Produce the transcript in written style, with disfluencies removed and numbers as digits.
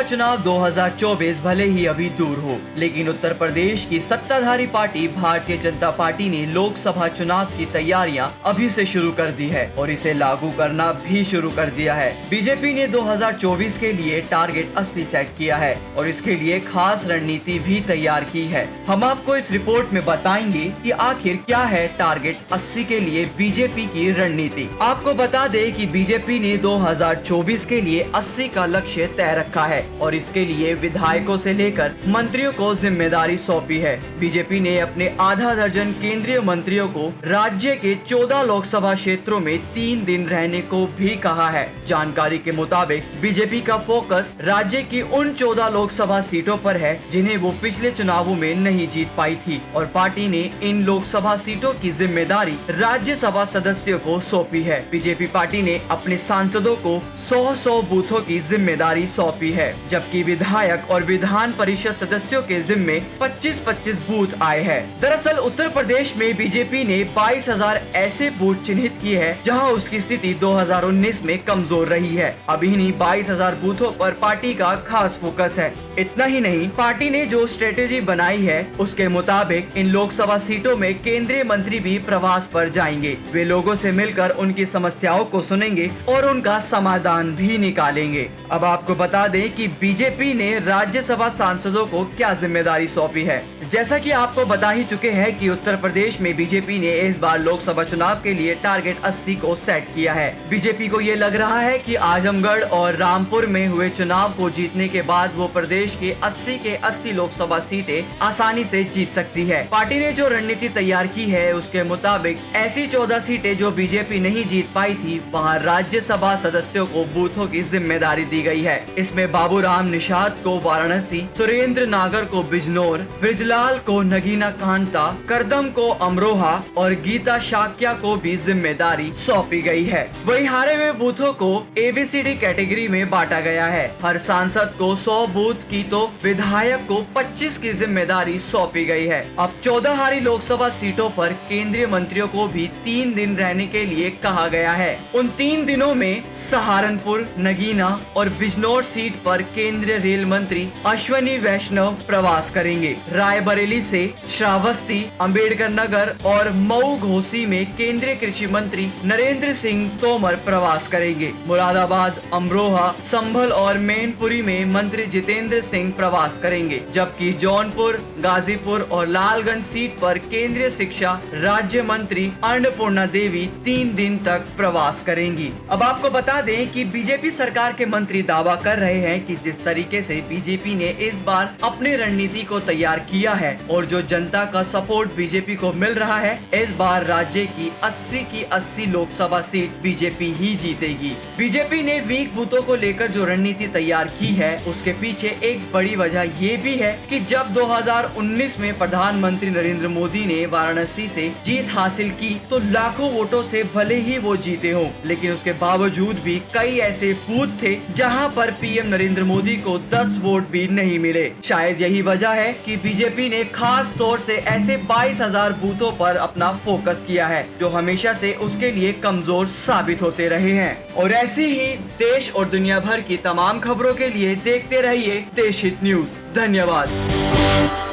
चुनाव 2024 भले ही अभी दूर हो, लेकिन उत्तर प्रदेश की सत्ताधारी पार्टी भारतीय जनता पार्टी ने लोकसभा चुनाव की तैयारियां अभी से शुरू कर दी है और इसे लागू करना भी शुरू कर दिया है। बीजेपी ने 2024 के लिए टारगेट 80 सेट किया है और इसके लिए खास रणनीति भी तैयार की है। हम आपको इस रिपोर्ट में बताएंगे कि आखिर क्या है टारगेट 80 के लिए बीजेपी की रणनीति। आपको बता दें कि बीजेपी ने 2024 के लिए 80 का लक्ष्य तय रखा है और इसके लिए विधायकों से लेकर मंत्रियों को जिम्मेदारी सौंपी है। बीजेपी ने अपने आधा दर्जन केंद्रीय मंत्रियों को राज्य के 14 लोकसभा क्षेत्रों में 3 दिन रहने को भी कहा है। जानकारी के मुताबिक बीजेपी का फोकस राज्य की उन 14 लोकसभा सीटों पर है जिन्हें वो पिछले चुनावों में नहीं जीत पाई थी और पार्टी ने इन लोकसभा सीटों की जिम्मेदारी राज्यसभा सदस्यों को सौंपी है। बीजेपी पार्टी ने अपने सांसदों को 100 बूथों की जिम्मेदारी सौंपी है, जबकि विधायक और विधान परिषद सदस्यों के जिम्मे 25-25 बूथ आए हैं। दरअसल उत्तर प्रदेश में बीजेपी ने 22,000 ऐसे बूथ चिन्हित किए हैं जहां उसकी स्थिति 2019 में कमजोर रही है। अब इन्हीं 22,000 बूथों पर पार्टी का खास फोकस है। इतना ही नहीं, पार्टी ने जो स्ट्रेटेजी बनाई है उसके मुताबिक इन लोकसभा सीटों में केंद्रीय मंत्री भी प्रवास पर जाएंगे। वे लोगों से मिलकर उनकी समस्याओं को सुनेंगे और उनका समाधान भी निकालेंगे। अब आपको बता दें कि बीजेपी ने राज्यसभा सांसदों को क्या जिम्मेदारी सौंपी है। जैसा कि आपको बता ही चुके हैं कि उत्तर प्रदेश में बीजेपी ने इस बार लोकसभा चुनाव के लिए टारगेट 80 को सेट किया है। बीजेपी को ये लग रहा है कि आजमगढ़ और रामपुर में हुए चुनाव को जीतने के बाद वो प्रदेश के 80 लोकसभा सीटें आसानी से जीत सकती है। पार्टी ने जो रणनीति तैयार की है उसके मुताबिक ऐसी 14 सीटें जो बीजेपी नहीं जीत पाई थी वहाँ राज्यसभा सदस्यों को बूथों की जिम्मेदारी दी गई है। इसमें बाबूराम निषाद को वाराणसी, सुरेंद्र नागर को बिजनौर, ब्रिजलाल को नगीना कांता, करदम को अमरोहा और गीता शाक्या को भी जिम्मेदारी सौंपी गई है। वही हारे हुए बूथों को ABCD कैटेगरी में बांटा गया है। हर सांसद को 100 बूथ की तो विधायक को 25 की जिम्मेदारी सौंपी गई है। अब 14 हारी लोकसभा सीटों पर केंद्रीय मंत्रियों को भी 3 दिन रहने के लिए कहा गया है। उन 3 दिनों में सहारनपुर, नगीना और बिजनौर सीट पर केंद्रीय रेल मंत्री अश्विनी वैष्णव प्रवास करेंगे। रायबरेली से श्रावस्ती, अंबेडकर नगर और मऊ घोसी में केंद्रीय कृषि मंत्री नरेंद्र सिंह तोमर प्रवास करेंगे। मुरादाबाद, अमरोहा, संभल और मैनपुरी में मंत्री जितेंद्र सिंह प्रवास करेंगे, जबकि जौनपुर, गाजीपुर और लालगंज सीट पर केंद्रीय शिक्षा राज्य मंत्री अन्नपूर्णा देवी 3 दिन तक प्रवास करेंगी। अब आपको बता दें कि बीजेपी सरकार के मंत्री दावा कर रहे हैं कि जिस तरीके से बीजेपी ने इस बार अपनी रणनीति को तैयार किया है और जो जनता का सपोर्ट बीजेपी को मिल रहा है, इस बार राज्य की 80 की 80 लोकसभा सीट बीजेपी ही जीतेगी। बीजेपी ने वीक बूथों को लेकर जो रणनीति तैयार की है उसके पीछे एक बड़ी वजह ये भी है कि जब 2019 में प्रधानमंत्री नरेंद्र मोदी ने वाराणसी से जीत हासिल की तो लाखों वोटों से भले ही वो जीते हों, लेकिन उसके बावजूद भी कई ऐसे बूथ थे जहां पर पीएम नरेंद्र मोदी को 10 वोट भी नहीं मिले। शायद यही वजह है कि बीजेपी ने खास तौर से ऐसे 22,000 बूथों पर अपना फोकस किया है जो हमेशा से उसके लिए कमजोर साबित होते रहे हैं। और ऐसी ही देश और दुनिया भर की तमाम खबरों के लिए देखते रहिए देश हित न्यूज। धन्यवाद।